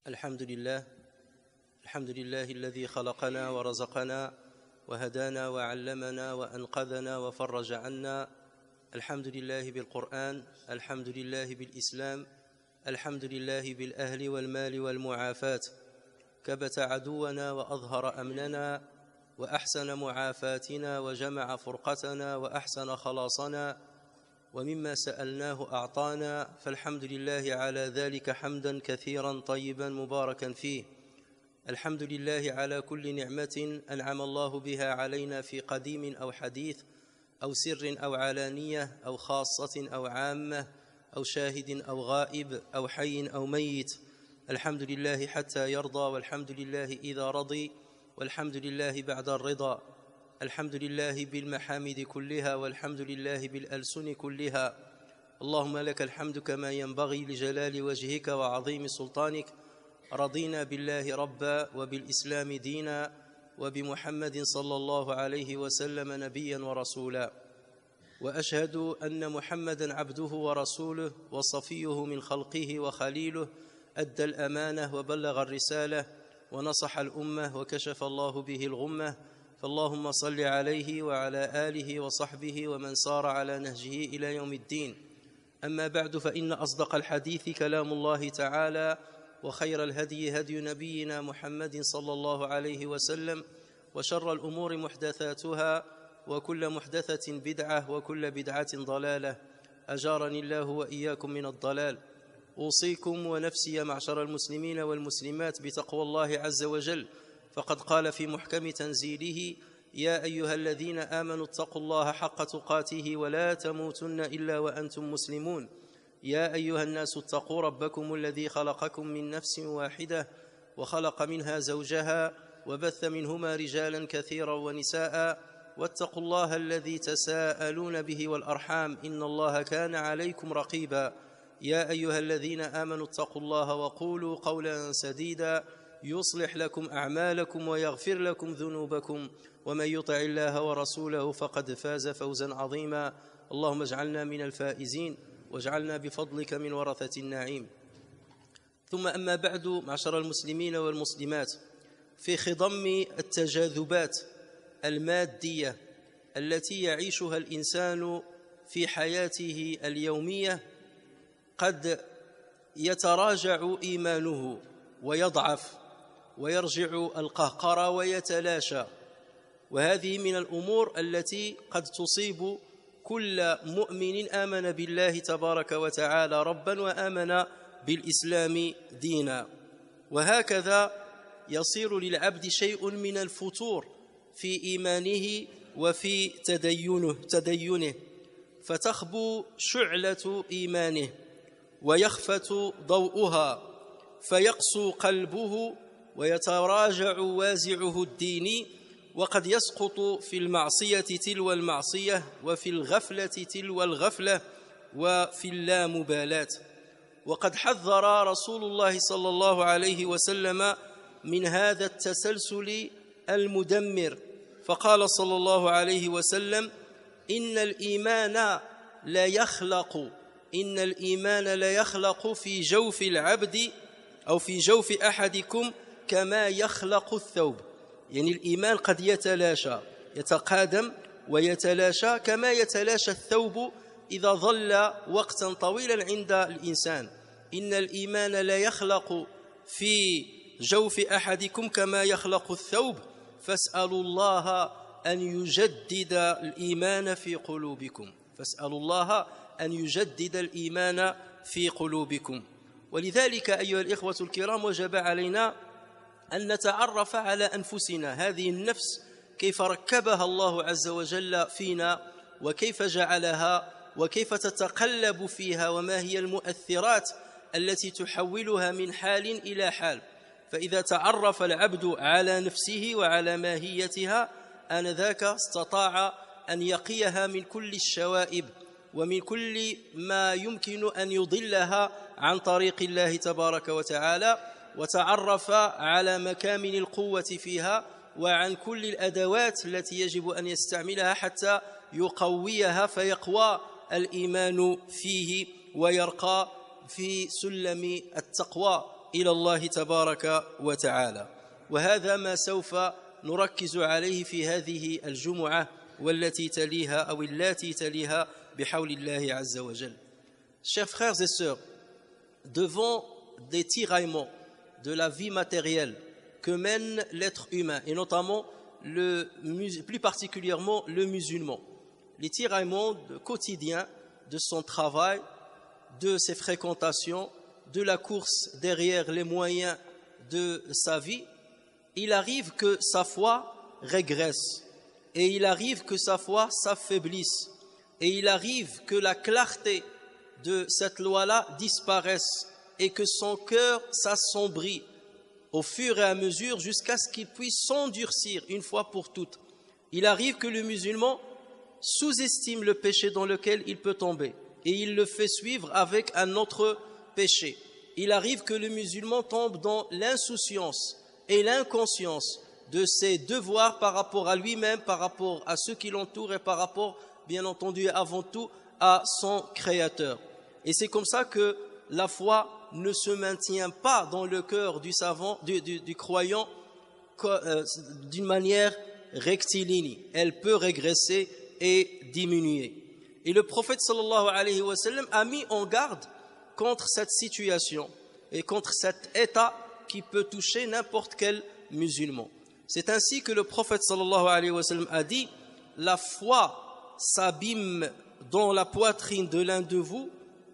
الحمد لله الذي خلقنا ورزقنا وهدانا وعلمنا وأنقذنا وفرج عنا. الحمد لله بالقرآن، الحمد لله بالإسلام، الحمد لله بالأهل والمال والمعافاة. كبت عدونا وأظهر أمننا وأحسن معافاتنا وجمع فرقتنا وأحسن خلاصنا، ومما سألناه أعطانا، فالحمد لله على ذلك حمدا كثيرا طيبا مباركا فيه. الحمد لله على كل نعمة أنعم الله بها علينا في قديم أو حديث أو سر أو علانية أو خاصة أو عامة أو شاهد أو غائب أو حي أو ميت. الحمد لله حتى يرضى، والحمد لله إذا رضي، والحمد لله بعد الرضا. الحمد لله بالمحامد كلها، والحمد لله بالألسن كلها. اللهم لك الحمد كما ينبغي لجلال وجهك وعظيم سلطانك. رضينا بالله ربا وبالإسلام دينا وبمحمد صلى الله عليه وسلم نبيا ورسولا، وأشهد أن محمدا عبده ورسوله وصفيه من خلقه وخليله، أدى الأمانة وبلغ الرسالة ونصح الأمة وكشف الله به الغمة. فاللهم صل عليه وعلى آله وصحبه ومن سار على نهجه إلى يوم الدين. أما بعد، فإن أصدق الحديث كلام الله تعالى، وخير الهدي هدي نبينا محمد صلى الله عليه وسلم، وشر الأمور محدثاتها، وكل محدثة بدعة، وكل بدعة ضلالة. أجارني الله وإياكم من الضلال. أوصيكم ونفسي معشر المسلمين والمسلمات بتقوى الله عز وجل، فقد قال في محكم تنزيله: يا أيها الذين آمنوا اتقوا الله حق تقاته ولا تموتن إلا وأنتم مسلمون. يا أيها الناس اتقوا ربكم الذي خلقكم من نفس واحدة وخلق منها زوجها وبث منهما رجالا كثيرا ونساء، واتقوا الله الذي تساءلون به والأرحام، إن الله كان عليكم رقيبا. يا أيها الذين آمنوا اتقوا الله وقولوا قولا سديدا يصلح لكم أعمالكم ويغفر لكم ذنوبكم، ومن يطع الله ورسوله فقد فاز فوزا عظيما. اللهم اجعلنا من الفائزين، واجعلنا بفضلك من ورثة النعيم. ثم أما بعد، معشر المسلمين والمسلمات، في خضم التجاذبات المادية التي يعيشها الإنسان في حياته اليومية، قد يتراجع إيمانه ويضعف ويرجع القهقرة ويتلاشى، وهذه من الأمور التي قد تصيب كل مؤمن آمن بالله تبارك وتعالى ربا وآمن بالإسلام دينا. وهكذا يصير للعبد شيء من الفتور في إيمانه وفي تدينه، فتخبو شعلة إيمانه ويخفت ضوءها، فيقسو قلبه ويتراجع وازعه الديني، وقد يسقط في المعصية تلو المعصية، وفي الغفلة تلو الغفلة، وفي اللامبالاة. وقد حذر رسول الله صلى الله عليه وسلم من هذا التسلسل المدمر، فقال صلى الله عليه وسلم: إن الإيمان لا يخلق في جوف العبد أو في جوف أحدكم كما يخلق الثوب. يعني الإيمان قد يتلاشى، يتقادم ويتلاشى كما يتلاشى الثوب إذا ظل وقتا طويلا عند الإنسان. إن الإيمان لا يخلق في جوف أحدكم كما يخلق الثوب، فاسألوا الله أن يجدد الإيمان في قلوبكم. فاسألوا الله أن يجدد الإيمان في قلوبكم. ولذلك أيها الإخوة الكرام، وجب علينا أن نتعرف على أنفسنا، هذه النفس كيف ركبها الله عز وجل فينا، وكيف جعلها، وكيف تتقلب فيها، وما هي المؤثرات التي تحولها من حال إلى حال. فإذا تعرف العبد على نفسه وعلى ماهيتها، آنذاك استطاع أن يقيها من كل الشوائب ومن كل ما يمكن أن يضلها عن طريق الله تبارك وتعالى، وتعرف على مكامن القوة فيها وعن كل الأدوات التي يجب أن يستعملها حتى يقويها، فيقوى الإيمان فيه ويرقى في سلم التقوى. إلى الله تبارك وتعالى. وهذا ما سوف نركز عليه في هذه الجمعة والتي تليها أو اللاتي تليها بحول الله عز وجل. Chers frères et sœurs, devant des tiraillements de la vie matérielle que mène l'être humain, et notamment plus particulièrement le musulman, les tiraillements quotidiens de son travail, de ses fréquentations, de la course derrière les moyens de sa vie, il arrive que sa foi régresse, et il arrive que sa foi s'affaiblisse, et il arrive que la clarté de cette loi-là disparaisse et que son cœur s'assombrit au fur et à mesure jusqu'à ce qu'il puisse s'endurcir une fois pour toutes. Il arrive que le musulman sous-estime le péché dans lequel il peut tomber et il le fait suivre avec un autre péché. Il arrive que le musulman tombe dans l'insouciance et l'inconscience de ses devoirs par rapport à lui-même, par rapport à ceux qui l'entourent et par rapport, bien entendu, avant tout, à son Créateur. Et c'est comme ça que la foi ne se maintient pas dans le cœur du savant, du croyant, d'une manière rectiligne. Elle peut régresser et diminuer. Et le prophète sallallahu alayhi wa sallam a mis en garde contre cette situation et contre cet état qui peut toucher n'importe quel musulman. C'est ainsi que le prophète sallallahu alayhi wa sallam a dit: la foi s'abîme dans la poitrine de l'un de vous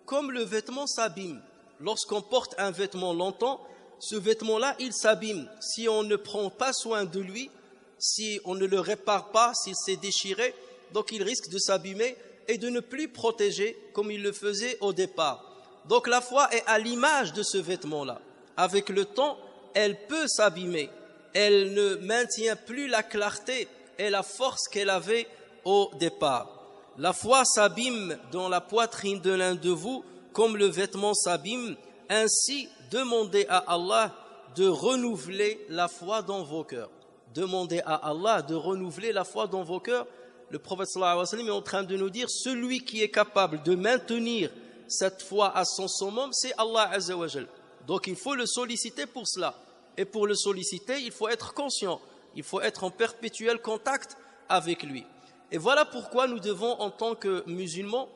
comme le vêtement s'abîme. Lorsqu'on porte un vêtement longtemps, ce vêtement-là, il s'abîme. Si on ne prend pas soin de lui, si on ne le répare pas, s'il s'est déchiré, donc il risque de s'abîmer et de ne plus protéger comme il le faisait au départ. Donc la foi est à l'image de ce vêtement-là. Avec le temps, elle peut s'abîmer. Elle ne maintient plus la clarté et la force qu'elle avait au départ. La foi s'abîme dans la poitrine de l'un de vous comme le vêtement s'abîme. Ainsi, demandez à Allah de renouveler la foi dans vos cœurs. Demandez à Allah de renouveler la foi dans vos cœurs. Le prophète sallallahu alayhi wa sallam est en train de nous dire: celui qui est capable de maintenir cette foi à son summum, c'est Allah azza wa jal. Donc il faut le solliciter pour cela. Et pour le solliciter, il faut être conscient. Il faut être en perpétuel contact avec lui. Et voilà pourquoi nous devons, en tant que musulmans,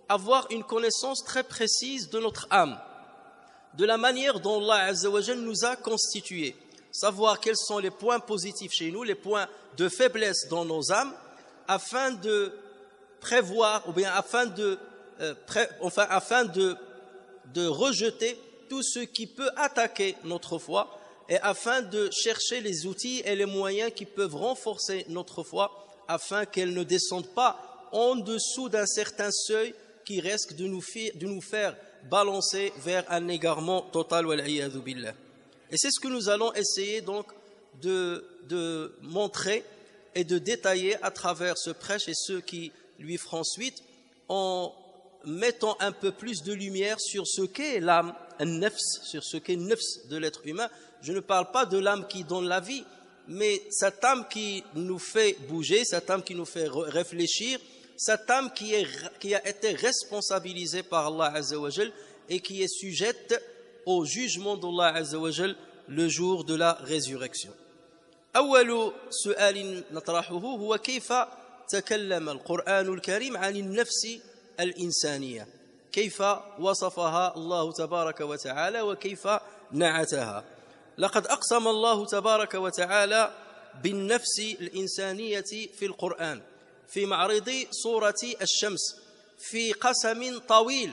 avoir une connaissance très précise de notre âme, de la manière dont Allah Azza wa Jal nous a constitués, savoir quels sont les points positifs chez nous, les points de faiblesse dans nos âmes, afin de prévoir, ou bien afin de rejeter tout ce qui peut attaquer notre foi, et afin de chercher les outils et les moyens qui peuvent renforcer notre foi, afin qu'elle ne descende pas en dessous d'un certain seuil qui risque de nous faire balancer vers un égarement total. Et c'est ce que nous allons essayer donc de montrer et de détailler à travers ce prêche et ceux qui lui feront suite, en mettant un peu plus de lumière sur ce qu'est l'âme, sur ce qu'est nefs de l'être humain. Je ne parle pas de l'âme qui donne la vie, mais cette âme qui nous fait bouger, cette âme qui nous fait réfléchir, cette âme qui a été responsabilisée par Allah Azza wa Jal et qui est sujette au jugement d'Allah Azza wa Jal le jour de la résurrection. أول سؤال نطرحه هو كيف تكلم القرآن الكريم عن النفس الإنسانية، كيف وصفها الله تبارك وتعالى وكيف نعتها. لقد أقسم الله تبارك وتعالى بالنفس الإنسانية في القرآن في معرض سورة الشمس في قسم طويل.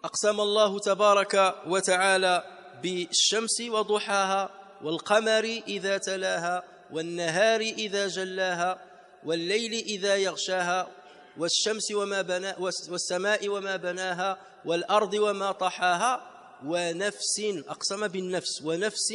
أقسم الله تبارك وتعالى بالشمس وضحاها والقمر إذا تلاها والنهار إذا جلاها والليل إذا يغشاها والشمس والسماء وما بناها والأرض وما طحاها ونفس، أقسم بالنفس، ونفس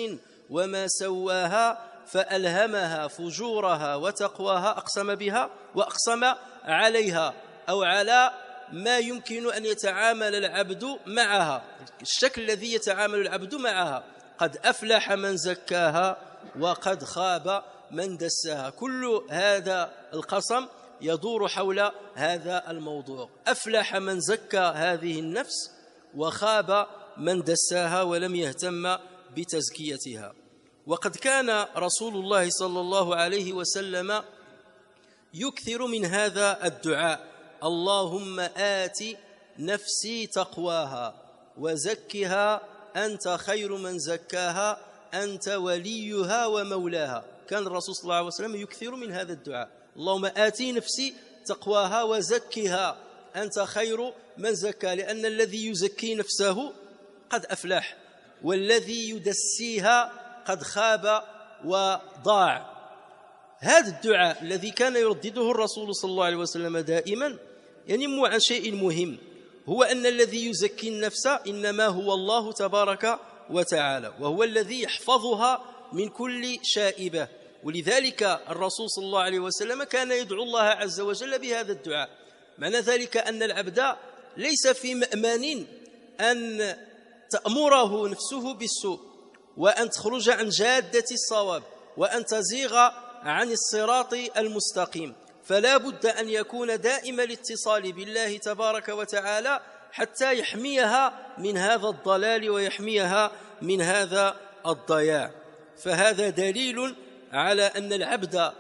وما سواها فألهمها فجورها وتقواها. أقسم بها وأقسم عليها أو على ما يمكن أن يتعامل العبد معها، الشكل الذي يتعامل العبد معها. قد أفلح من زكاها وقد خاب من دساها. كل هذا القسم يدور حول هذا الموضوع. أفلح من زكى هذه النفس وخاب من دساها ولم يهتم بتزكيتها. وقد كان رسول الله صلى الله عليه وسلم يكثر من هذا الدعاء: اللهم آت نفسي تقواها وزكها أنت خير من زكاها أنت وليها ومولاها. كان الرسول صلى الله عليه وسلم يكثر من هذا الدعاء: اللهم آتي نفسي تقواها وزكها أنت خير من زكاها، لأن الذي يزكي نفسه قد أفلح، والذي يدسيها قد خاب وضاع. هذا الدعاء الذي كان يردده الرسول صلى الله عليه وسلم دائما ينم عن شيء مهم، هو أن الذي يزكي النفس إنما هو الله تبارك وتعالى، وهو الذي يحفظها من كل شائبة. ولذلك الرسول صلى الله عليه وسلم كان يدعو الله عز وجل بهذا الدعاء. معنى ذلك أن العبد ليس في مأمان أن تأمره نفسه بالسوء، وأن تخرج عن جادة الصواب، وأن تزيغ عن الصراط المستقيم، فلا بد أن يكون دائم الاتصال بالله تبارك وتعالى حتى يحميها من هذا الضلال ويحميها من هذا الضياع. فهذا دليل على أن العبد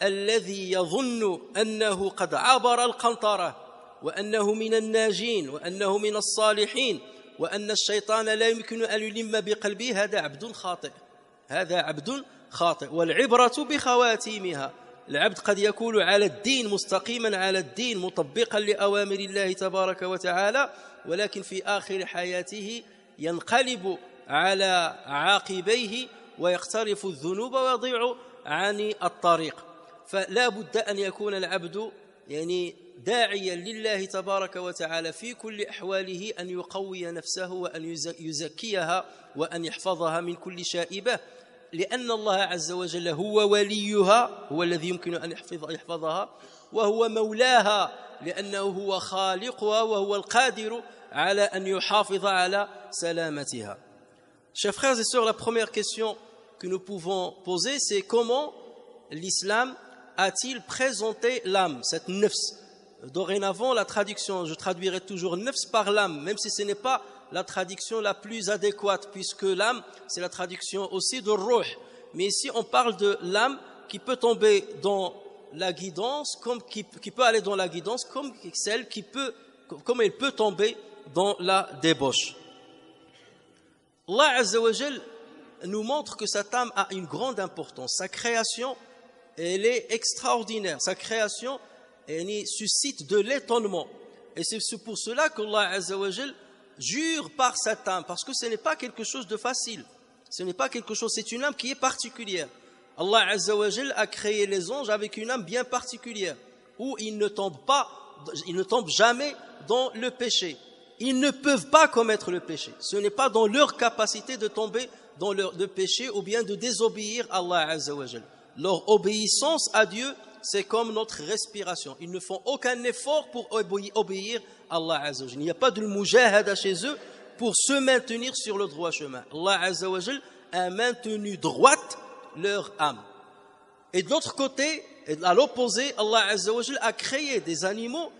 الذي يظن أنه قد عبر القنطرة وأنه من الناجين وأنه من الصالحين وأن الشيطان لا يمكن أن يلم بقلبه، هذا عبد خاطئ، هذا عبد خاطئ. والعبرة بخواتيمها. العبد قد يكون على الدين، مستقيما على الدين، مطبقا لأوامر الله تبارك وتعالى، ولكن في آخر حياته ينقلب على عاقبيه ويقترف الذنوب ويضيع عن الطريق. فلا بد أن يكون العبد داعيا لله تبارك وتعالى في كل أحواله، أن يقوي نفسه وأن يزكيها وأن يحفظها من كل شائبة، لأن الله عز وجل هو وليها، هو الذي يمكن أن يحفظها، وهو مولاها لأنه هو خالقها وهو القادر على أن يحافظ على سلامتها. Chers frères et sœurs, la première question que nous pouvons poser, c'est comment l'islam a-t-il présenté l'âme, cette nafs? Dorénavant, la traduction, je traduirai toujours nafs par l'âme, même si ce n'est pas la traduction la plus adéquate, puisque l'âme, c'est la traduction aussi de ruh. Mais ici, on parle de l'âme qui peut tomber dans la guidance, qui peut aller dans la guidance, comme celle comme elle peut tomber dans la débauche. Allah Azza wa Jal nous montre que cette âme a une grande importance. Sa création, elle est extraordinaire. Sa création, elle suscite de l'étonnement. Et c'est pour cela qu'Allah Azza wa Jal jure par cette âme, parce que ce n'est pas quelque chose de facile. Ce n'est pas quelque chose, c'est une âme qui est particulière. Allah Azza wa Jal a créé les anges avec une âme bien particulière, où ils ne tombent jamais dans le péché. Ils ne peuvent pas commettre le péché. Ce n'est pas dans leur capacité de tomber dans le péché ou bien de désobéir à Allah Azza wa Jal. Leur obéissance à Dieu, c'est comme notre respiration. Ils ne font aucun effort pour obéir à Allah Azza wa Jal. Il n'y a pas de mujahada chez eux pour se maintenir sur le droit chemin. Allah Azza wa Jal a maintenu droite leur âme. Et de l'autre côté, à l'opposé, Allah Azza wa Jal a créé des animaux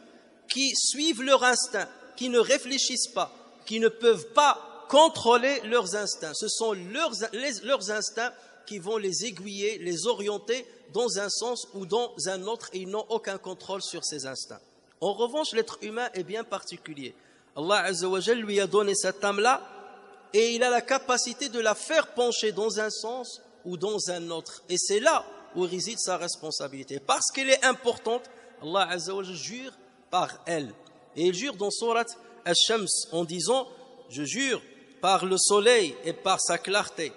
qui suivent leur instinct, qui ne réfléchissent pas, qui ne peuvent pas contrôler leurs instincts. Ce sont leurs instincts qui vont les aiguiller, les orienter dans un sens ou dans un autre, et ils n'ont aucun contrôle sur ces instincts. En revanche, l'être humain est bien particulier. Allah Azza wa Jal lui a donné cette âme-là, et il a la capacité de la faire pencher dans un sens ou dans un autre. Et c'est là où réside sa responsabilité. Parce qu'elle est importante, Allah Azza wa Jal jure par elle. Et il jure dans Surat Ash-Shams en disant: je jure par le soleil et par sa clarté,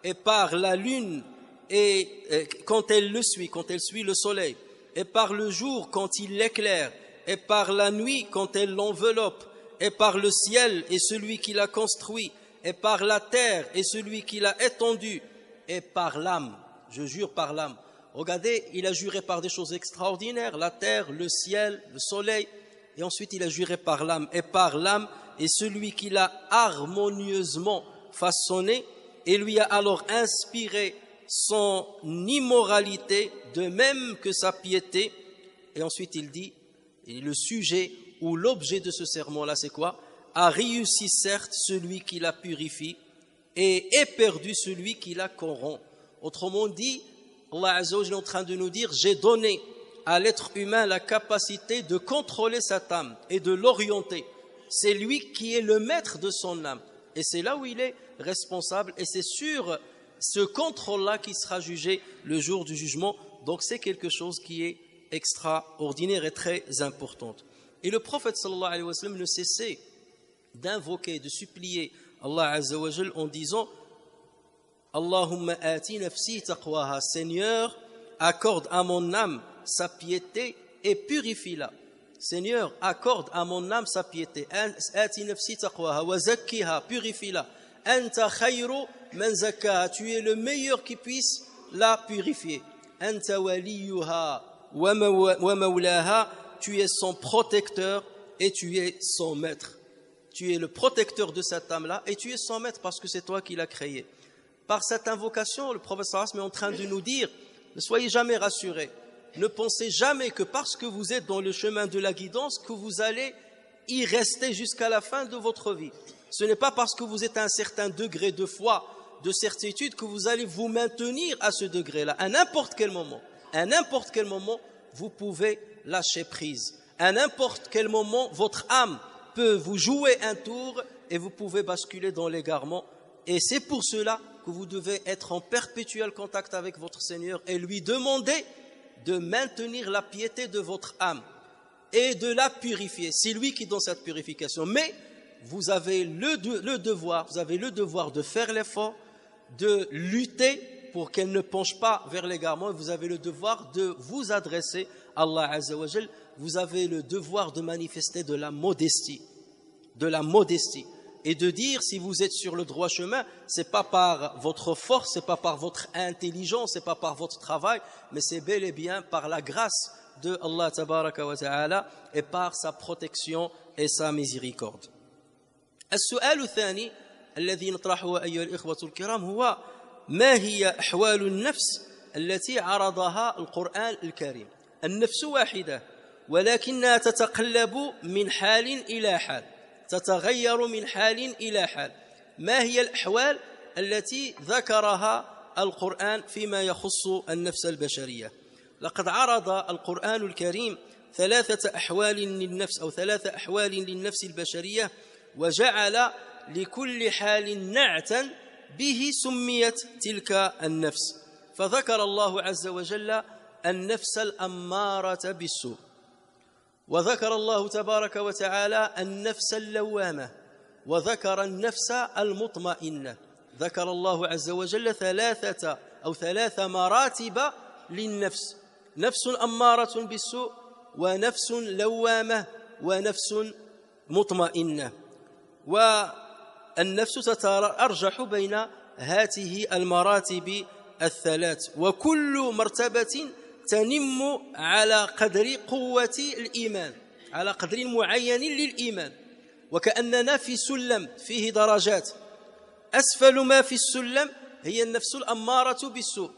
et par la lune et quand elle suit le soleil, et par le jour quand il l'éclaire, et par la nuit quand elle l'enveloppe, et par le ciel et celui qui l'a construit, et par la terre et celui qui l'a étendue, et par l'âme. Je jure par l'âme. Regardez, il a juré par des choses extraordinaires, la terre, le ciel, le soleil, et ensuite il a juré par l'âme, et celui qui l'a harmonieusement façonné, et lui a alors inspiré son immoralité, de même que sa piété. Et ensuite il dit, et le sujet ou l'objet de ce serment-là, c'est quoi? a réussi certes celui qui la purifie et est perdu celui qui la corrompt. Autrement dit, Allah Azza wa Jalla est en train de nous dire, j'ai donné à l'être humain la capacité de contrôler sa âme et de l'orienter. C'est lui qui est le maître de son âme. Et c'est là où il est responsable. Et c'est sur ce contrôle-là qui sera jugé le jour du jugement. Donc c'est quelque chose qui est extraordinaire et très important. Et le prophète sallallahu alayhi wa sallam ne cessait d'invoquer, de supplier Allah Azza wa Jalla en disant Allahumma ati nafsi taqwaha, Seigneur, accorde à mon âme sa piété et purifie-la. Seigneur, accorde à mon âme sa piété. Ati nafsi taqwaha wa zakkiha, purifie-la. Anta khayru man zakkaha, tu es le meilleur qui puisse la purifier. Anta waliyuha wa mawlaha, tu es son protecteur et tu es son maître. Tu es le protecteur de cette âme-là et tu es son maître parce que c'est toi qui l'as créé. Par cette invocation, le prophète sallallahu alayhi wa sallam est en train de nous dire, ne soyez jamais rassurés. Ne pensez jamais que parce que vous êtes dans le chemin de la guidance, que vous allez y rester jusqu'à la fin de votre vie. Ce n'est pas parce que vous êtes à un certain degré de foi, de certitude, que vous allez vous maintenir à ce degré-là. À n'importe quel moment, vous pouvez lâcher prise. À n'importe quel moment, votre âme peut vous jouer un tour et vous pouvez basculer dans l'égarement. Et c'est pour cela que vous devez être en perpétuel contact avec votre Seigneur et lui demander de maintenir la piété de votre âme et de la purifier. C'est lui qui donne cette purification. Mais vous avez le devoir de faire l'effort, de lutter pour qu'elle ne penche pas vers l'égarement. Vous avez le devoir de vous adresser à Allah Azza wa Jal. Vous avez le devoir de manifester de la modestie. Et de dire, si vous êtes sur le droit chemin, c'est pas par votre force, c'est pas par votre intelligence, c'est pas par votre travail, mais c'est bel et bien par la grâce de Allah tabaraka wa ta'ala et par sa protection et sa miséricorde. السؤال الثاني الذي نطرحه أيها الإخوة الكرام هو ما هي أحوال النفس التي عرضها القرآن الكريم؟ النفس واحدة ولكنها تتقلب من حال إلى حال، تتغير من حال إلى حال. ما هي الأحوال التي ذكرها القرآن فيما يخص النفس البشرية؟ لقد عرض القرآن الكريم ثلاث أحوال للنفس البشرية وجعل لكل حال نعتا به سميت تلك النفس. فذكر الله عز وجل النفس الأمارة بالسوء، وذكر الله تبارك وتعالى النفس اللوامة، وذكر النفس المطمئنة. ذكر الله عز وجل ثلاث مراتب للنفس: نفس أمارة بالسوء، ونفس لوامة، ونفس مطمئنة. والنفس تتأرجح بين هذه المراتب الثلاث، وكل مرتبة تنم على قدر قوة الإيمان، على قدر معين للإيمان. وكأننا في سلم فيه درجات، أسفل ما في السلم هي النفس الأمارة بالسوء،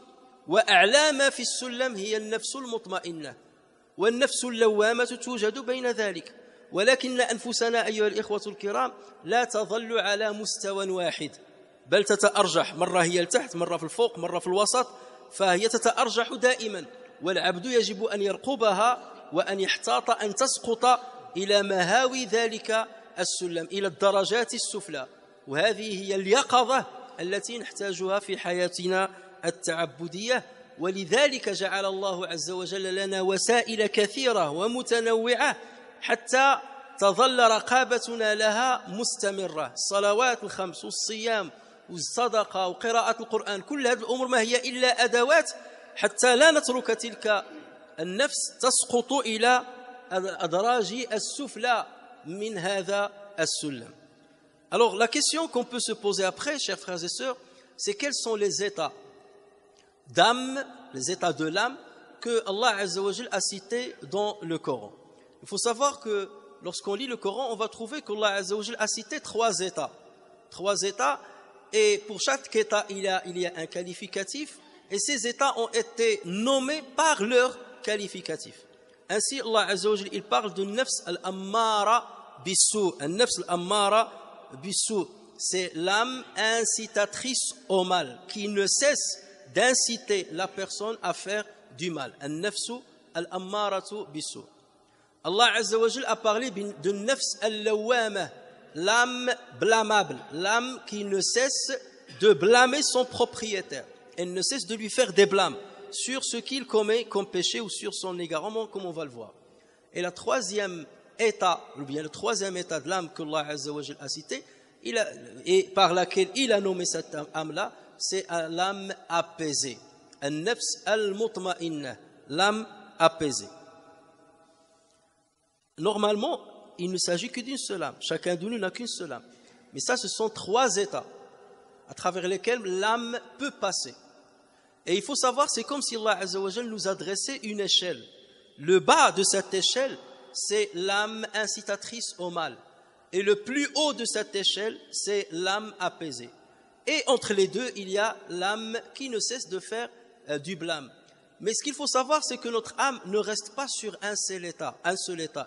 وأعلى ما في السلم هي النفس المطمئنة، والنفس اللوامة توجد بين ذلك. ولكن أنفسنا أيها الإخوة الكرام لا تظل على مستوى واحد، بل تتأرجح، مرة هي لتحت، مرة في الفوق، مرة في الوسط، فهي تتأرجح دائما. والعبد يجب أن يرقبها وأن يحتاط أن تسقط إلى مهاوي ذلك السلم، إلى الدرجات السفلى. وهذه هي اليقظة التي نحتاجها في حياتنا التعبدية. ولذلك جعل الله عز وجل لنا وسائل كثيرة ومتنوعة حتى تظل رقابتنا لها مستمرة. الصلوات الخمس والصيام والصدقة وقراءة القرآن، كل هذه الأمور ما هي إلا أدوات حتى لا نترك تلك النفس تسقط إلى الأدراج السفلى من هذا السلم. Alors la question qu'on peut se poser après, chers frères et sœurs, c'est quels sont les états d'âme, les états de l'âme que Allah Azza wa Jal a cités dans le Coran. Il faut savoir que lorsqu'on lit le Coran, on va trouver qu'Allah Azza wa Jal a cité trois états, et pour chaque état il y a un qualificatif, et ces états ont été nommés par leur qualificatif. Ainsi Allah Azza wa Jal il parle de nafs al-ammara bissou. An-nafs al-ammara bissou. C'est l'âme incitatrice au mal, qui ne cesse d'inciter la personne à faire du mal. An-nafsu al-ammaratu bissou. Allah Azza wa Jal a parlé de nafs al-lawwama, l'âme blâmable, l'âme qui ne cesse de blâmer son propriétaire. Elle ne cesse de lui faire des blâmes sur ce qu'il commet comme péché ou sur son égarement, comme on va le voir. Et la troisième état, ou bien le troisième état de l'âme que Allah Azza wa Jal a cité, et par laquelle il a nommé cette âme-là, c'est l'âme apaisée. An-nafs al-mutma'inna, l'âme apaisée. Normalement, il ne s'agit que d'une seule âme. Chacun de nous n'a qu'une seule âme. Mais ça, ce sont trois états à travers lesquels l'âme peut passer. Et il faut savoir, c'est comme si Allah Azza wa Jal nous adressait une échelle. Le bas de cette échelle, c'est l'âme incitatrice au mal. Et le plus haut de cette échelle, c'est l'âme apaisée. Et entre les deux, il y a l'âme qui ne cesse de faire du blâme. Mais ce qu'il faut savoir, c'est que notre âme ne reste pas sur un seul état.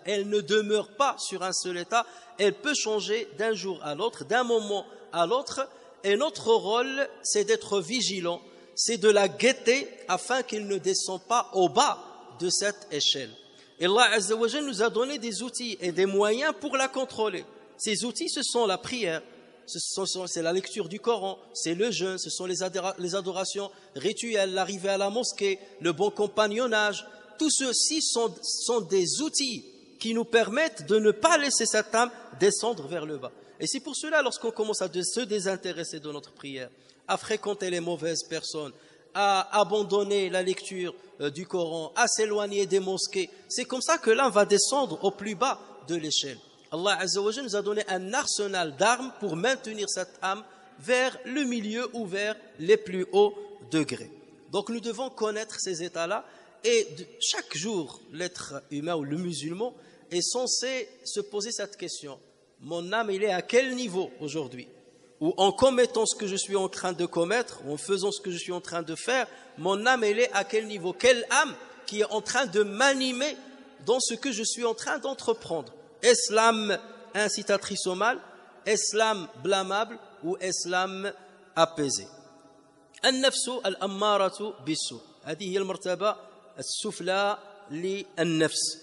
Elle ne demeure pas sur un seul état. Elle peut changer d'un jour à l'autre, d'un moment à l'autre. Et notre rôle, c'est d'être vigilant, c'est de la guetter afin qu'elle ne descende pas au bas de cette échelle. Et Allah Azza wa Jal nous a donné des outils et des moyens pour la contrôler. Ces outils, ce sont la prière, c'est la lecture du Coran, c'est le jeûne, ce sont les adorations rituelles, l'arrivée à la mosquée, le bon compagnonnage. Tout ceci sont des outils qui nous permettent de ne pas laisser cette âme descendre vers le bas. Et c'est pour cela, lorsqu'on commence à se désintéresser de notre prière, à fréquenter les mauvaises personnes, à abandonner la lecture du Coran, à s'éloigner des mosquées, c'est comme ça que l'âme va descendre au plus bas de l'échelle. Allah Azza wa Jal nous a donné un arsenal d'armes pour maintenir cette âme vers le milieu ou vers les plus hauts degrés. Donc nous devons connaître ces états-là et chaque jour, l'être humain ou le musulman est censé se poser cette question. Mon âme, il est à quel niveau aujourd'hui? Ou en commettant ce que je suis en train de commettre, ou en faisant ce que je suis en train de faire, mon âme, elle est à quel niveau? Quelle âme qui est en train de m'animer dans ce que je suis en train d'entreprendre? Est-ce l'âme incitatrice au mal? Est-ce l'âme blâmable? Ou est-ce l'âme apaisée? النفس الأمارة بالسوء هذه هي المرتبة السفلى للنفس.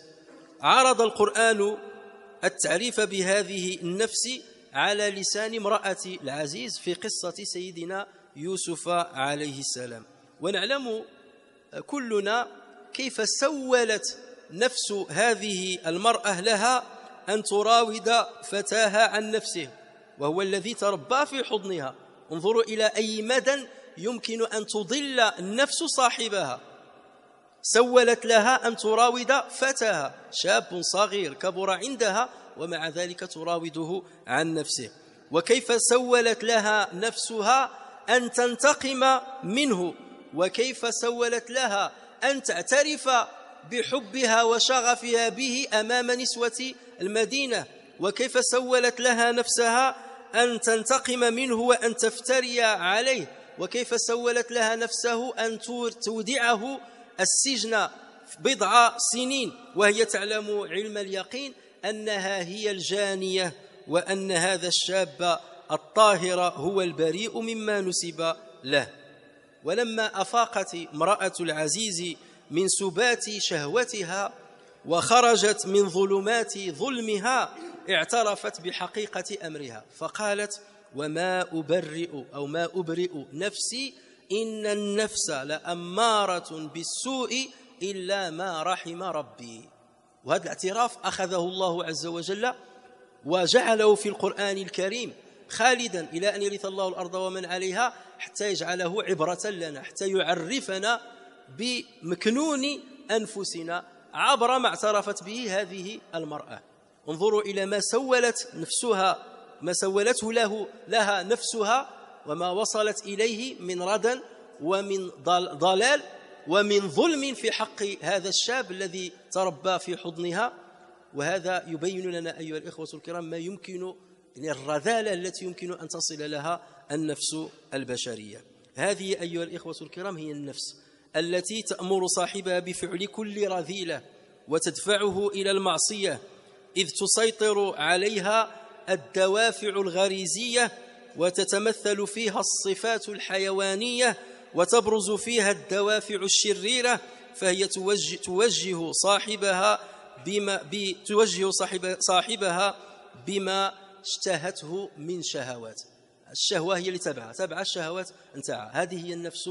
عرض القرآن التعريف بهذه النفس على لسان امرأة العزيز في قصة سيدنا يوسف عليه السلام. ونعلم كلنا كيف سولت نفس هذه المرأة لها أن تراود فتاها عن نفسه وهو الذي تربى في حضنها. انظروا إلى أي مدى يمكن أن تضل النفس صاحبها. سولت لها أن تراود فتاها، شاب صغير كبر عندها ومع ذلك تراوده عن نفسه. وكيف سولت لها نفسها أن تنتقم منه، وكيف سولت لها أن تعترف بحبها وشغفها به أمام نسوة المدينة، وكيف سولت لها نفسها أن تنتقم منه وأن تفتري عليه، وكيف سولت لها نفسه أن تودعه السجن بضع سنين وهي تعلم علم اليقين أنها هي الجانية وأن هذا الشاب الطاهر هو البريء مما نسب له. ولما أفاقت امرأة العزيز من سبات شهوتها وخرجت من ظلمات ظلمها اعترفت بحقيقة أمرها فقالت وما أبرئ نفسي إن النفس لأمارة بالسوء إلا ما رحم ربي. وهذا الاعتراف أخذه الله عز وجل وجعله في القرآن الكريم خالدا إلى أن يرث الله الأرض ومن عليها حتى يجعله عبرة لنا، حتى يعرفنا بمكنون أنفسنا عبر ما اعترفت به هذه المرأة. انظروا إلى ما سولته لها نفسها وما وصلت إليه من ردى ومن ضلال ومن ظلم في حق هذا الشاب الذي تربى في حضنها. وهذا يبين لنا أيها الإخوة الكرام ما يمكن الرذالة التي يمكن أن تصل لها النفس البشرية. هذه أيها الإخوة الكرام هي النفس التي تأمر صاحبها بفعل كل رذيلة وتدفعه إلى المعصية إذ تسيطر عليها الدوافع الغريزية وتتمثل فيها الصفات الحيوانية وتبرز فيها الدوافع الشريرة فهي توجه صاحبها بما اشتهته من شهوات. الشهوة هي اللي تبع الشهوات نتاعها. هذه هي النفس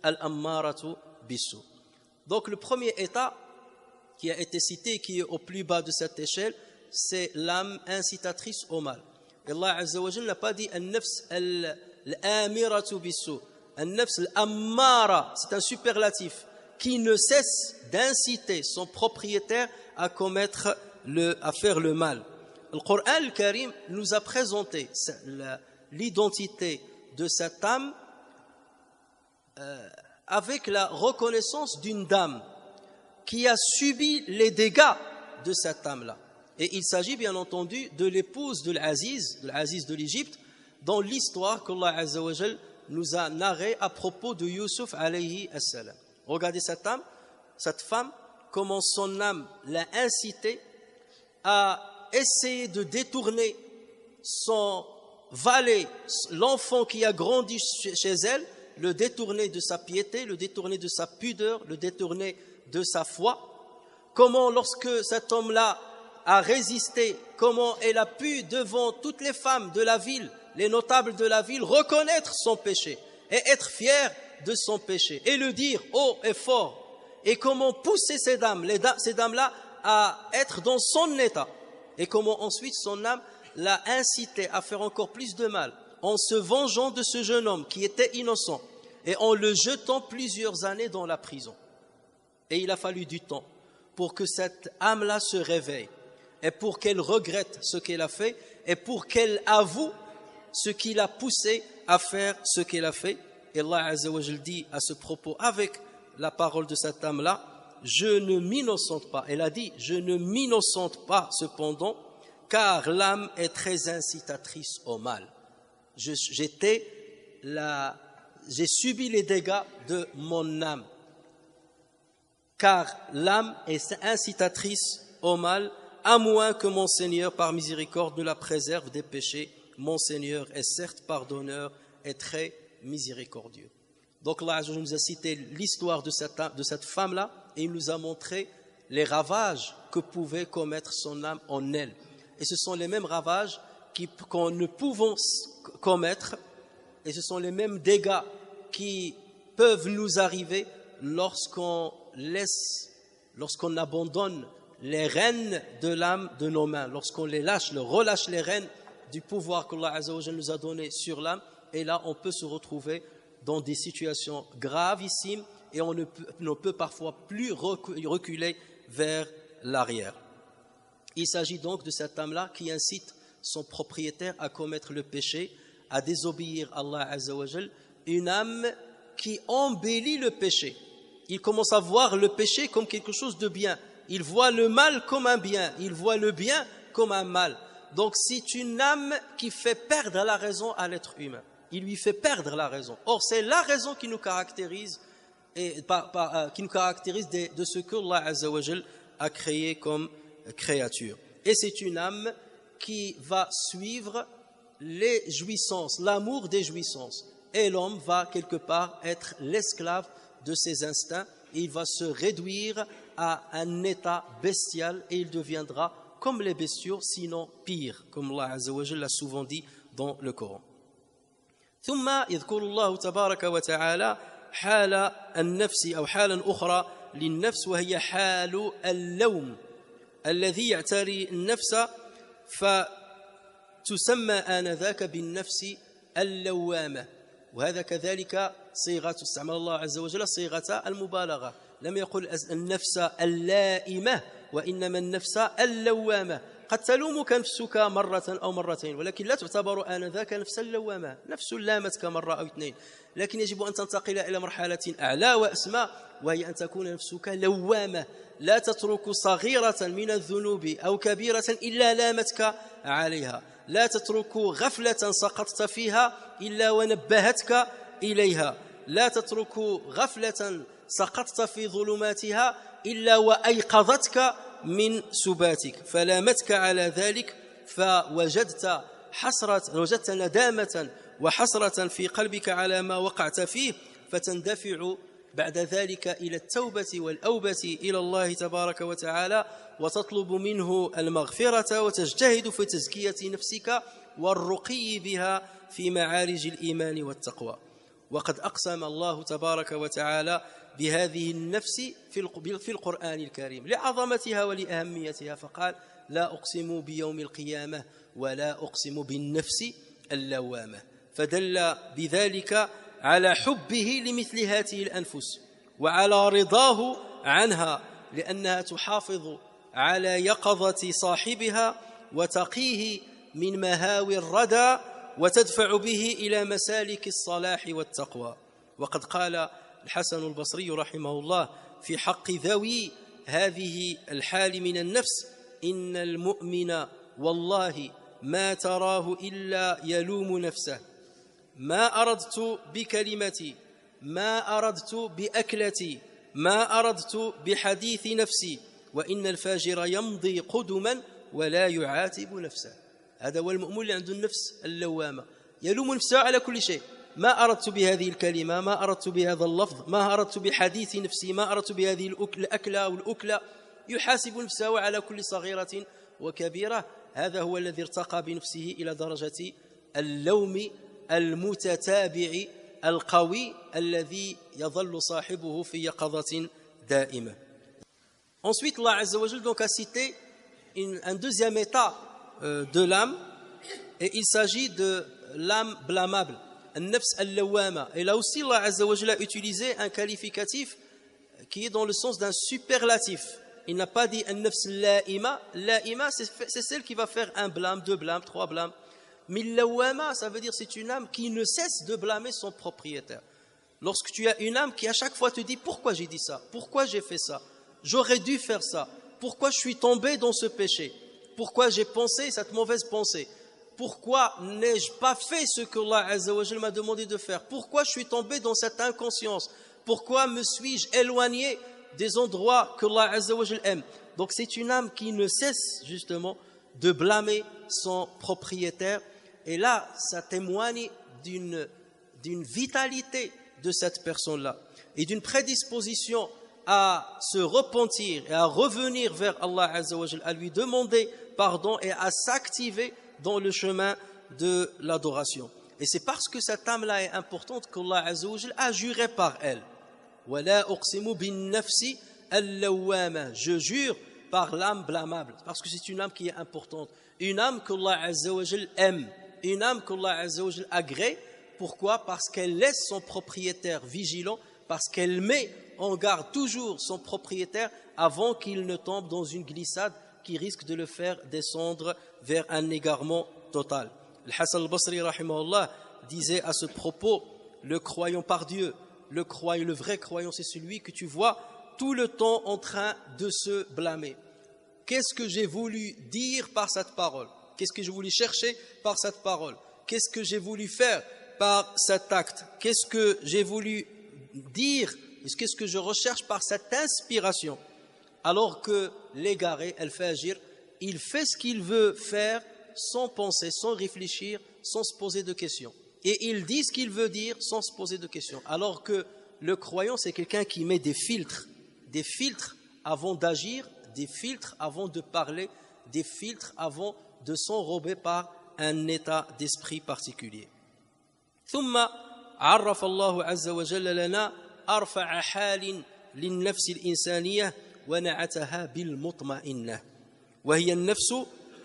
الأمارة بالسوء. Donc le premier état qui a été cité, qui est au plus bas de cette échelle, c'est l'âme incitatrice au mal. Et Allah Azza wa Jalla n'a pas dit an-nafs al-amiratu bis-su. An-nafs al-ammara, c'est un superlatif qui ne cesse d'inciter son propriétaire à faire le mal. Le Coran al-Karim nous a présenté l'identité de cette âme avec la reconnaissance d'une dame qui a subi les dégâts de cette âme-là. Et il s'agit bien entendu de l'épouse de l'Aziz de l'Égypte, dans l'histoire qu'Allah Azza wa Jal nous a narrée à propos de Youssouf alayhi as-salam. Regardez cette femme, comment son âme l'a incité à essayer de détourner son valet, l'enfant qui a grandi chez elle, le détourner de sa piété, le détourner de sa pudeur, le détourner de sa foi. Comment, lorsque cet homme-là a résisté, comment elle a pu, devant toutes les femmes de la ville, les notables de la ville, reconnaître son péché et être fière de son péché et le dire haut et fort. Et comment pousser ces dames-là à être dans son état. Et comment ensuite son âme l'a incité à faire encore plus de mal en se vengeant de ce jeune homme qui était innocent et en le jetant plusieurs années dans la prison. Et il a fallu du temps pour que cette âme-là se réveille et pour qu'elle regrette ce qu'elle a fait et pour qu'elle avoue ce qui l'a poussé à faire ce qu'elle a fait. Et Allah Azza wa Jal dit à ce propos, avec la parole de cette âme-là, je ne m'innocente pas. Elle a dit, je ne m'innocente pas cependant, car l'âme est très incitatrice au mal. J'ai subi les dégâts de mon âme, car l'âme est incitatrice au mal, à moins que mon Seigneur, par miséricorde, ne la préserve des péchés. Mon Seigneur est certes pardonneur et très miséricordieux. Donc Allah Azza wa Jalla nous a cité l'histoire de cette femme-là et il nous a montré les ravages que pouvait commettre son âme en elle. Et ce sont les mêmes ravages qu'on ne pouvons commettre et ce sont les mêmes dégâts qui peuvent nous arriver lorsqu'on abandonne les rênes de l'âme de nos mains, lorsqu'on relâche les rênes du pouvoir qu'Allah Azza wa Jalla nous a donné sur l'âme. Et là, on peut se retrouver dans des situations gravissimes et on ne peut parfois plus reculer vers l'arrière. Il s'agit donc de cette âme-là qui incite son propriétaire à commettre le péché, à désobéir à Allah Azza wa Jal, une âme qui embellit le péché. Il commence à voir le péché comme quelque chose de bien. Il voit le mal comme un bien, il voit le bien comme un mal. Donc c'est une âme qui fait perdre la raison à l'être humain. Il lui fait perdre la raison. Or, c'est la raison qui nous caractérise, de ce que Allah Azza wa Jal a créé comme créature. Et c'est une âme qui va suivre les jouissances, l'amour des jouissances. Et l'homme va quelque part être l'esclave de ses instincts. Et il va se réduire à un état bestial et il deviendra comme les bestiaux, sinon pire, comme Allah Azza wa Jal l'a souvent dit dans le Coran. ثم يذكر الله تبارك وتعالى حال النفس أو حالا أخرى للنفس وهي حال اللوم الذي يعتري النفس فتسمى آنذاك بالنفس اللوامة وهذا كذلك صيغة استعمل الله عز وجل صيغة المبالغة لم يقل النفس اللائمة وإنما النفس اللوامة قد تلومك نفسك مرة أو مرتين ولكن لا تعتبر آنذاك نفس اللوامة نفس لامتك مرة أو اثنين لكن يجب أن تنتقل إلى مرحلة أعلى وأسمى وهي أن تكون نفسك لوامة لا تترك صغيرة من الذنوب أو كبيرة إلا لامتك عليها لا تترك غفلة سقطت فيها إلا ونبهتك إليها لا تترك غفلة سقطت في ظلماتها إلا وأيقظتك من سباتك فلامتك على ذلك وجدت ندامة وحسرة في قلبك على ما وقعت فيه فتندفع بعد ذلك إلى التوبة والأوبة إلى الله تبارك وتعالى وتطلب منه المغفرة وتجتهد في تزكية نفسك والرقي بها في معارج الإيمان والتقوى. وقد أقسم الله تبارك وتعالى بهذه النفس في القرآن الكريم لعظمتها ولأهميتها فقال لا أقسم بيوم القيامة ولا أقسم بالنفس اللوامة فدل بذلك على حبه لمثل هذه الأنفس وعلى رضاه عنها لأنها تحافظ على يقظة صاحبها وتقيه من مهاوي الردى وتدفع به إلى مسالك الصلاح والتقوى. وقد قال الحسن البصري رحمه الله في حق ذوي هذه الحال من النفس إن المؤمن والله ما تراه إلا يلوم نفسه ما أردت بكلمتي ما أردت بأكلتي ما أردت بحديث نفسي وإن الفاجر يمضي قدما ولا يعاتب نفسه. هذا هو المؤمن اللي عنده النفس اللوامة يلوم نفسه على كل شيء ما أردت بهذه الكلمة ما أردت بهذا اللفظ ما أردت بحديث نفسي ما أردت بهذه الأكلة أو الأكلة يحاسب نفسه على كل صغيرة وكبيرة. هذا هو الذي ارتقى بنفسه إلى درجة اللوم المتتابع القوي الذي يظل صاحبه في يقظة دائمة. Ensuite, Allah Azza wa Jal donc a cité un deuxième état de l'âme et il s'agit de l'âme blâmable, النفس اللوامة. Et là aussi, Allah Azza wa Jal a utilisé un qualificatif qui est dans le sens d'un superlatif. Il n'a pas dit النفس اللائمة. Laima, c'est celle qui va faire un blâme, deux blâmes, trois blâmes. Mais l'awama, ça veut dire c'est une âme qui ne cesse de blâmer son propriétaire. Lorsque tu as une âme qui à chaque fois te dit pourquoi j'ai dit ça, pourquoi j'ai fait ça, j'aurais dû faire ça, pourquoi je suis tombé dans ce péché, pourquoi j'ai pensé cette mauvaise pensée, pourquoi n'ai-je pas fait ce que Allah Azza wa Jalla m'a demandé de faire, pourquoi je suis tombé dans cette inconscience, pourquoi me suis-je éloigné des endroits que Allah Azza wa Jalla aime. Donc c'est une âme qui ne cesse justement de blâmer son propriétaire. Et là, ça témoigne d'une vitalité de cette personne-là et d'une prédisposition à se repentir et à revenir vers Allah Azza wa Jal, à lui demander pardon et à s'activer dans le chemin de l'adoration. Et c'est parce que cette âme-là est importante qu'Allah Azza wa Jal a juré par elle. وَلَا أُقْسِمُ بِالنَّفْسِ اللَّوَّامَةِ. Je jure par l'âme blâmable, parce que c'est une âme qui est importante, une âme qu'Allah Azza wa Jal aime, une âme qu'Allah Azza wa Jal agrée. Pourquoi? Parce qu'elle laisse son propriétaire vigilant, parce qu'elle met en garde toujours son propriétaire avant qu'il ne tombe dans une glissade qui risque de le faire descendre vers un égarement total. Le Hassan al-Basri rahimahullah disait à ce propos: le croyant par Dieu, le vrai croyant, c'est celui que tu vois tout le temps en train de se blâmer. Qu'est-ce que j'ai voulu dire par cette parole? Qu'est-ce que j'ai voulu chercher par cette parole? Qu'est-ce que j'ai voulu faire par cet acte? Qu'est-ce que j'ai voulu dire? Qu'est-ce que je recherche par cette inspiration? Alors que l'égaré, al-fajir, il fait ce qu'il veut faire sans penser, sans réfléchir, sans se poser de questions. Et il dit ce qu'il veut dire sans se poser de questions. Alors que le croyant, c'est quelqu'un qui met des filtres avant d'agir, des filtres avant de parler, des filtres avant de s'enrober par un état d'esprit particulier. ثم عرف الله عز وجل لنا أرفع حال للنفس الإنسانية ونعتها بالمطمئنة، وهي النفس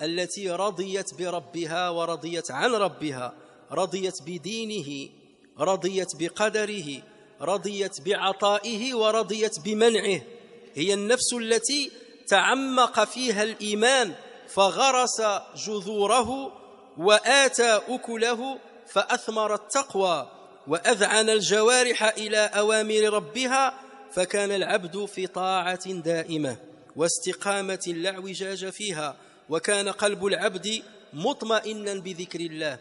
التي رضيت بربها ورضيت عن ربها، رضيت بدينه، رضيت بقدره، رضيت بعطائه ورضيت بمنعه. هي النفس التي تعمق فيها الإيمان فغرس جذوره وآتى أكله فأثمر التقوى وأذعن الجوارح إلى أوامر ربها، فكان العبد في طاعة دائمة واستقامة لا اعوجاج فيها، وكان قلب العبد مطمئنا بذكر الله.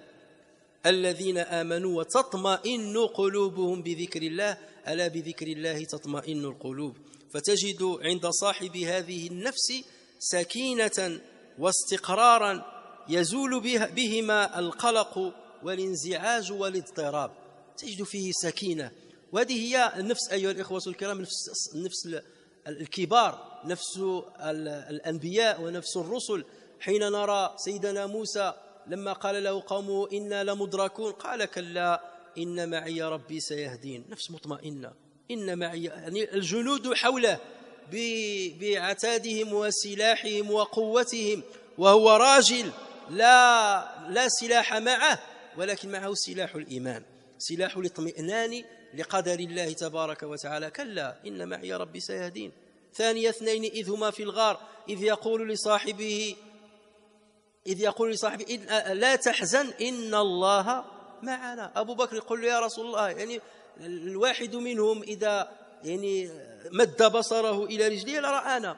الذين آمنوا وتطمئن قلوبهم بذكر الله، ألا بذكر الله تطمئن القلوب. فتجد عند صاحب هذه النفس سكينة واستقرارا يزول بهما القلق والانزعاج والاضطراب. تجد فيه سكينة، وهذه هي النفس أيها الإخوة الكرام، نفس الكبار، نفس الأنبياء ونفس الرسل. حين نرى سيدنا موسى لما قال له قومه إنا لمدركون قال كلا إن معي ربي سيهدين. نفس مطمئنة، إن معي، يعني الجنود حوله بعتادهم وسلاحهم وقوتهم، وهو راجل لا سلاح معه، ولكن معه سلاح الإيمان، سلاح الاطمئنان لقدر الله تبارك وتعالى. كلا إن معي ربي سيهدين. ثاني اثنين إذ هما في الغار إذ يقول لصاحبه لا تحزن إن الله معنا. أبو بكر يقول له يا رسول الله، يعني الواحد منهم إذا يعني مد بصره إلى رجليه لرآنا.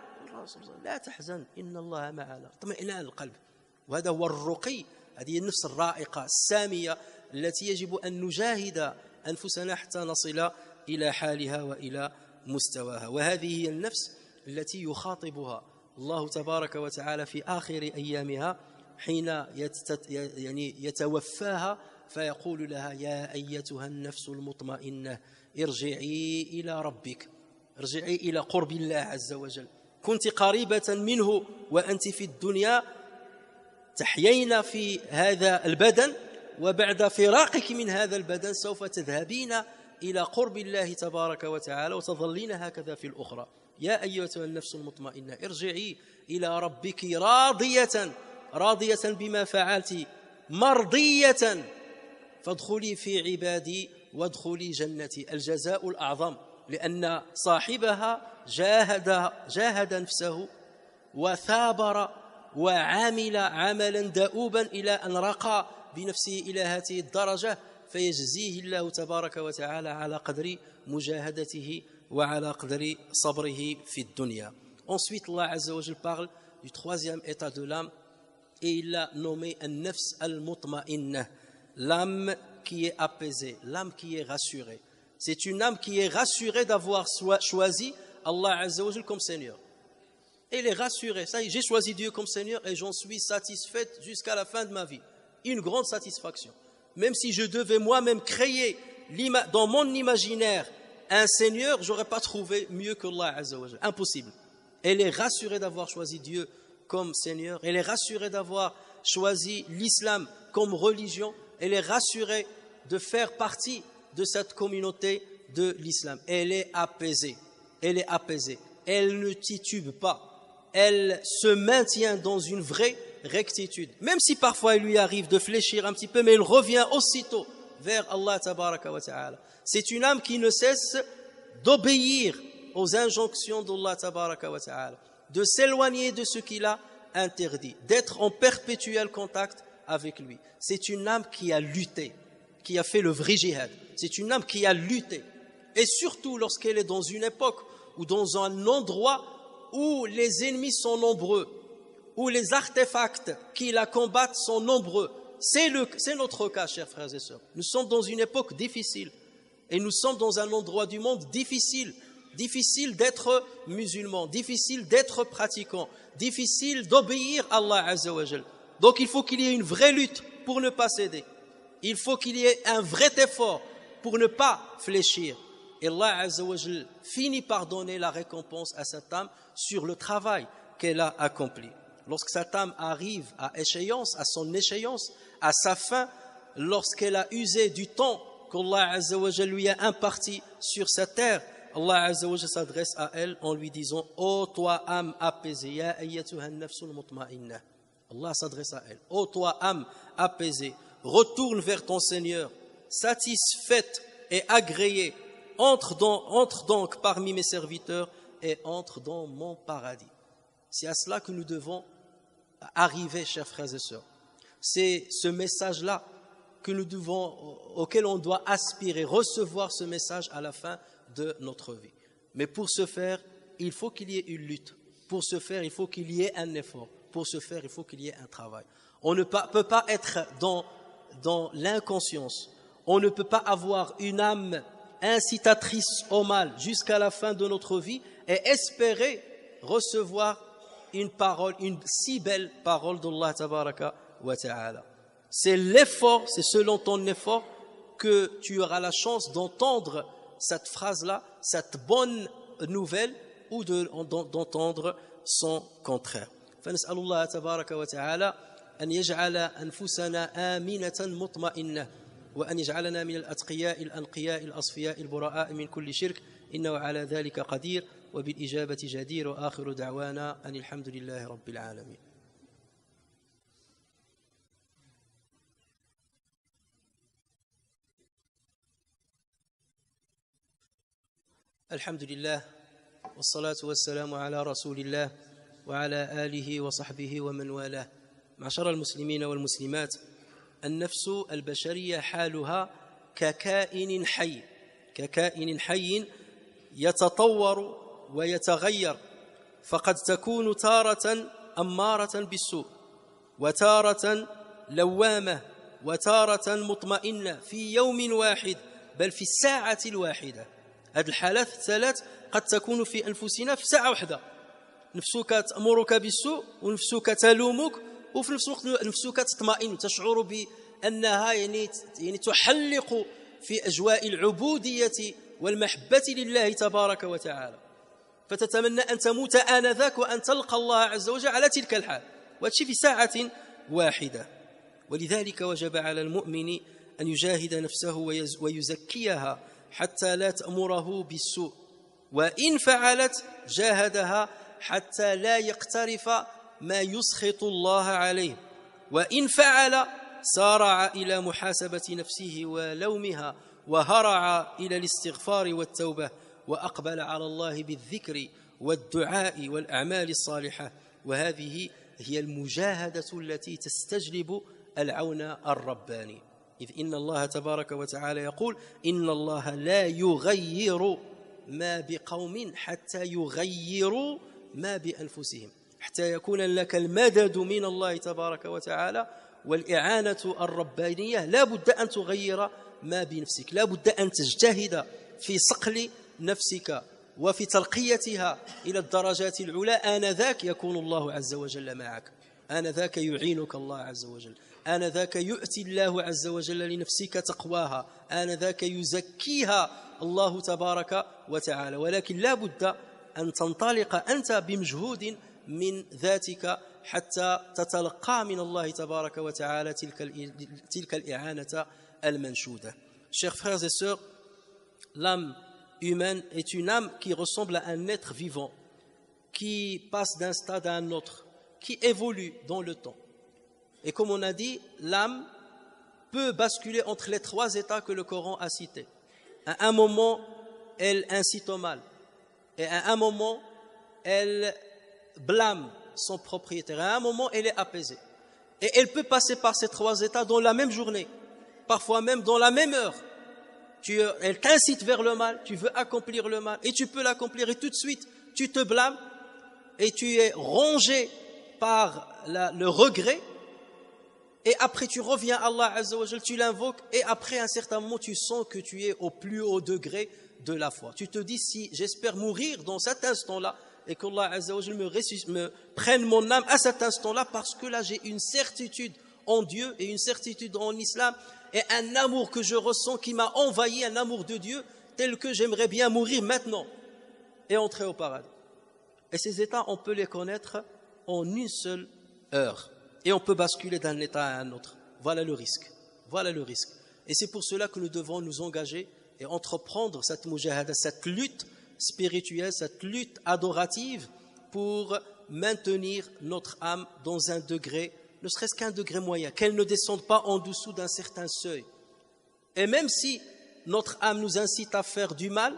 لا تحزن إن الله معنا، اطمئنان القلب. وهذا هو الرقي، هذه النفس الرائقة السامية التي يجب أن نجاهد أنفسنا حتى نصل إلى حالها وإلى مستواها. وهذه هي النفس التي يخاطبها الله تبارك وتعالى في آخر أيامها حين يتوفاها، فيقول لها يا أيتها النفس المطمئنة ارجعي إلى ربك، ارجعي إلى قرب الله عز وجل. كنت قريبة منه وأنت في الدنيا تحيين في هذا البدن، وبعد فراقك من هذا البدن سوف تذهبين إلى قرب الله تبارك وتعالى وتظلين هكذا في الأخرى. يا أيتها النفس المطمئنة ارجعي إلى ربك راضية بما فعلت، مرضية، فادخلي في عبادي وادخلي جنتي. الجزاء الأعظم، لأن صاحبها جاهد نفسه وثابر وعمل عملا دؤوبا إلى أن رقى بنفسه إلى هذه الدرجة، فيجزيه الله تبارك وتعالى على قدر مجاهدته وعلى قدر صبره في الدنيا. Ensuite, Allah Azza wa Jal parle du troisième état de l'âme et il l'a nommé an-nafs al-mutma'inna, l'âme qui est apaisée, l'âme qui est rassurée. C'est une âme qui est rassurée d'avoir choisi Allah Azza wa Jal comme Seigneur. Elle est rassurée, ça y est, j'ai choisi Dieu comme Seigneur et j'en suis satisfaite jusqu'à la fin de ma vie. Une grande satisfaction. Même si je devais moi-même créer dans mon imaginaire un Seigneur, je n'aurais pas trouvé mieux que Allah Azza wa Jal. Impossible. Elle est rassurée d'avoir choisi Dieu comme Seigneur. Elle est rassurée d'avoir choisi l'islam comme religion. Elle est rassurée de faire partie de cette communauté de l'islam. Elle est apaisée. Elle est apaisée. Elle ne titube pas. Elle se maintient dans une vraie rectitude. Même si parfois il lui arrive de fléchir un petit peu, mais elle revient aussitôt vers Allah tabaraka wa ta'ala. C'est une âme qui ne cesse d'obéir aux injonctions d'Allah tabaraka wa ta'ala, de s'éloigner de ce qu'il a interdit, d'être en perpétuel contact avec lui. C'est une âme qui a lutté, qui a fait le vrai jihad. C'est une âme qui a lutté. Et surtout lorsqu'elle est dans une époque ou dans un endroit où les ennemis sont nombreux, où les artefacts qui la combattent sont nombreux. C'est notre cas, chers frères et sœurs. Nous sommes dans une époque difficile et nous sommes dans un endroit du monde difficile. Difficile d'être musulman, difficile d'être pratiquant, difficile d'obéir à Allah Azza wa Jal. Donc il faut qu'il y ait une vraie lutte pour ne pas céder. Il faut qu'il y ait un vrai effort pour ne pas fléchir. Et Allah Azza wa Jal finit par donner la récompense à cette âme sur le travail qu'elle a accompli. Lorsque cette âme arrive à échéance, à son échéance, à sa fin, lorsqu'elle a usé du temps qu'Allah Azza wa Jal lui a imparti sur cette terre, Allah Azza wa Jal s'adresse à elle en lui disant « Ô toi âme apaisée, ya ayyatuha an-nafsul mutma'inna » Allah s'adresse à elle « Ô toi âme apaisée, retourne vers ton Seigneur, satisfaite et agréée, entre donc parmi mes serviteurs et entre dans mon paradis. » C'est à cela que nous devons arriver, chers frères et sœurs. C'est ce message-là auquel on doit aspirer, recevoir ce message à la fin de notre vie. Mais pour ce faire, il faut qu'il y ait une lutte. Pour ce faire, il faut qu'il y ait un effort. Pour ce faire, il faut qu'il y ait un travail. On ne peut pas être dans l'inconscience. On ne peut pas avoir une âme incitatrice au mal jusqu'à la fin de notre vie et espérer recevoir une parole, une si belle parole d'Allah tabaraka wa ta'ala. C'est l'effort, c'est selon ton effort que tu auras la chance d'entendre cette phrase-là, cette bonne nouvelle, ou d'entendre son contraire. فنسأل الله تبارك وتعالى أن يجعل أنفسنا آمنة مطمئنة وأن يجعلنا من الأتقياء الأنقياء الأصفياء البراء من كل شرك إنه على ذلك قدير وبالإجابة جدير وآخر دعوانا أن الحمد لله رب العالمين. الحمد لله والصلاة والسلام على رسول الله وعلى آله وصحبه ومن والاه. معشر المسلمين والمسلمات، النفس البشرية حالها ككائن حي يتطور ويتغير، فقد تكون تارة أمارة بالسوء وتارة لوامة وتارة مطمئنة في يوم واحد بل في الساعة الواحدة. هذه الحالات الثلاث قد تكون في أنفسنا في ساعة واحدة. نفسك تأمرك بالسوء ونفسك تلومك، وفي نفس الوقت نفسك تطمئن، تشعر بأنها يعني تحلق في أجواء العبودية والمحبة لله تبارك وتعالى، فتتمنى أن تموت آنذاك وأن تلقى الله عز وجل على تلك الحال، وهذا في ساعة واحدة. ولذلك وجب على المؤمن أن يجاهد نفسه ويزكيها حتى لا تأمره بالسوء، وإن فعلت جاهدها حتى لا يقترف ما يسخط الله عليه، وإن فعل سارع إلى محاسبة نفسه ولومها وهرع إلى الاستغفار والتوبة وأقبل على الله بالذكر والدعاء والأعمال الصالحة. وهذه هي المجاهدة التي تستجلب العون الرباني، إذ إن الله تبارك وتعالى يقول إن الله لا يغير ما بقوم حتى يغيروا ما بأنفسهم، حتى يكون لك المدد من الله تبارك وتعالى والإعانة الربانية. لا بد أن تغير ما بنفسك، لا بد أن تجتهد في صقل نفسك وفي ترقيتها إلى الدرجات العلى. آنذاك يكون الله عز وجل معك، آنذاك يعينك الله عز وجل، آنذاك يؤتي الله عز وجل لنفسك تقواها، آنذاك يزكيها الله تبارك وتعالى. ولكن لا بد أن تنطلق أنت بمجهود من ذاتك حتى تتلقى من الله تبارك وتعالى تلك الإعانة المنشودة. Chers frères et sœurs, l'âme humaine est une âme qui ressemble à un être vivant, qui passe d'un stade à un autre, qui évolue dans le temps. Et comme on a dit, l'âme peut basculer entre les trois états que le Coran a cités. À un moment, elle incite au mal, et à un moment, elle blâme son propriétaire, à un moment, elle est apaisée. Et elle peut passer par ces trois états dans la même journée, parfois même dans la même heure. Elle t'incite vers le mal, tu veux accomplir le mal, et tu peux l'accomplir, et tout de suite, tu te blâmes, et tu es rongé par le regret, et après tu reviens à Allah Azza wa Jal, tu l'invoques, et après un certain moment, tu sens que tu es au plus haut degré de la foi. Tu te dis, si j'espère mourir dans cet instant-là, et qu'Allah Azza wa Jal me prenne mon âme à cet instant-là, parce que là j'ai une certitude en Dieu et une certitude en l'islam, et un amour que je ressens qui m'a envahi, un amour de Dieu tel que j'aimerais bien mourir maintenant et entrer au paradis. Et ces états, on peut les connaître en une seule heure, et on peut basculer d'un état à un autre. Voilà le risque, voilà le risque. Et c'est pour cela que nous devons nous engager et entreprendre cette mujahada, cette lutte spirituelle, cette lutte adorative pour maintenir notre âme dans un degré, ne serait-ce qu'un degré moyen, qu'elle ne descende pas en dessous d'un certain seuil. Et même si notre âme nous incite à faire du mal,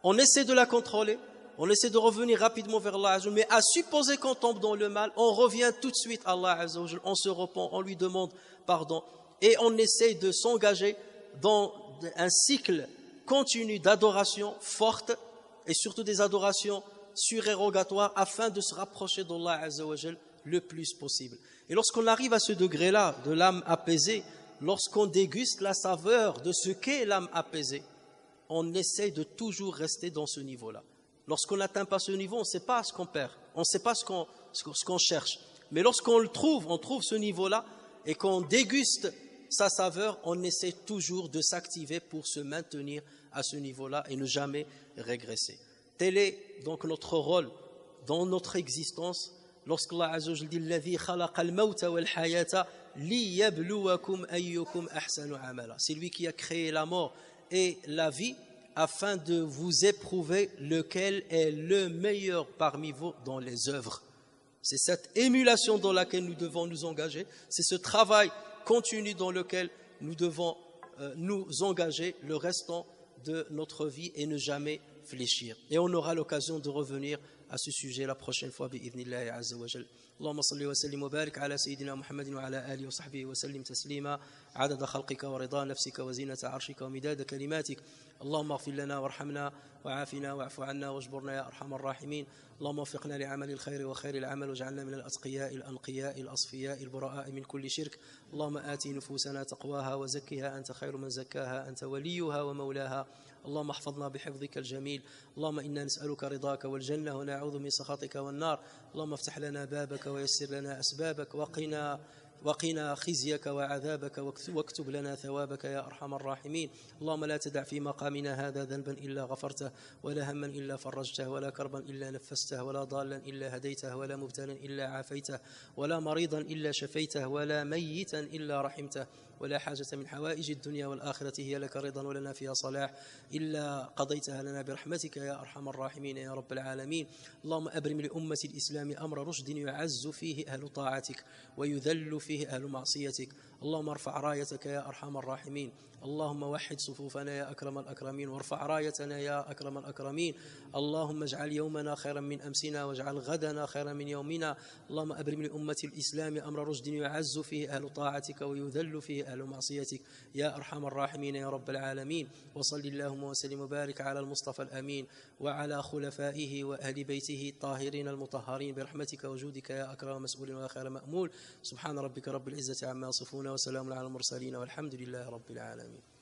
on essaie de la contrôler, on essaie de revenir rapidement vers Allah Azza wa Jal, mais à supposer qu'on tombe dans le mal, on revient tout de suite à Allah Azza wa Jal, on se repent, on lui demande pardon, et on essaie de s'engager dans un cycle continu d'adoration forte, et surtout des adorations surérogatoires, afin de se rapprocher d'Allah Azza wa Jal le plus possible. Et lorsqu'on arrive à ce degré-là de l'âme apaisée, lorsqu'on déguste la saveur de ce qu'est l'âme apaisée, on essaie de toujours rester dans ce niveau-là. Lorsqu'on n'atteint pas ce niveau, on ne sait pas ce qu'on perd. On ne sait pas ce qu'on cherche. Mais lorsqu'on le trouve, on trouve ce niveau-là, et qu'on déguste sa saveur, on essaie toujours de s'activer pour se maintenir à ce niveau-là et ne jamais régresser. Tel est donc notre rôle dans notre existence. Lorsqu'Allah Azza wa Jalla dit الذي خلق الموت والحياة ليبلوكم أيكم أحسن عملا. C'est lui qui a créé la mort et la vie afin de vous éprouver lequel est le meilleur parmi vous dans les œuvres. C'est cette émulation dans laquelle nous devons nous engager, c'est ce travail continu dans lequel nous devons nous engager le restant de notre vie et ne jamais fléchir. Et on aura l'occasion de revenir à ce sujet la prochaine fois bi'idhnillahi azza wa jal. اللهم صل وسلم وبارك على سيدنا محمد وعلى آله وصحبه وسلم تسليما عدد خلقك ورضا نفسك وزينة عرشك ومداد كلماتك. اللهم اغفر لنا وارحمنا وعافنا واعف عنا واجبرنا يا أرحم الراحمين. اللهم وفقنا لعمل الخير وخير العمل واجعلنا من الأتقياء الأنقياء الأصفياء البراء من كل شرك. اللهم آت نفوسنا تقواها وزكها أنت خير من زكاها أنت وليها ومولاها. اللهم احفظنا بحفظك الجميل. اللهم إنا نسألك رضاك والجنة ونعوذ من سخطك والنار. اللهم افتح لنا بابك ويسر لنا أسبابك وقنا خزيك وعذابك واكتب لنا ثوابك يا أرحم الراحمين. اللهم لا تدع في مقامنا هذا ذنبا إلا غفرته ولا هما إلا فرجته ولا كربا إلا نفسته ولا ضالا إلا هديته ولا مبتلا إلا عافيته ولا مريضا إلا شفيته ولا ميتا إلا رحمته ولا حاجة من حوائج الدنيا والآخرة هي لك رضا ولنا فيها صلاح إلا قضيتها لنا برحمتك يا أرحم الراحمين يا رب العالمين. اللهم أبرم لأمة الإسلام أمر رشد يعز فيه أهل طاعتك ويذل فيه أهل معصيتك. اللهم ارفع رايتك يا أرحم الراحمين. اللهم وحد صفوفنا يا أكرم الأكرمين وارفع رايتنا يا أكرم الأكرمين. اللهم اجعل يومنا خيرا من أمسنا واجعل غدنا خيرا من يومنا. اللهم أبرم لأمة الإسلام أمر رشد يعز فيه أهل طاعتك ويذل فيه أهل معصيتك يا أرحم الراحمين يا رب العالمين. وصل اللهم وسلم وبارك على المصطفى الأمين وعلى خلفائه وأهل بيته الطاهرين المطهرين برحمتك وجودك يا أكرم مسؤول وخير مأمول. سبحان ربك رب العزة عما يصفون وسلام على المرسلين والحمد لله رب العالمين.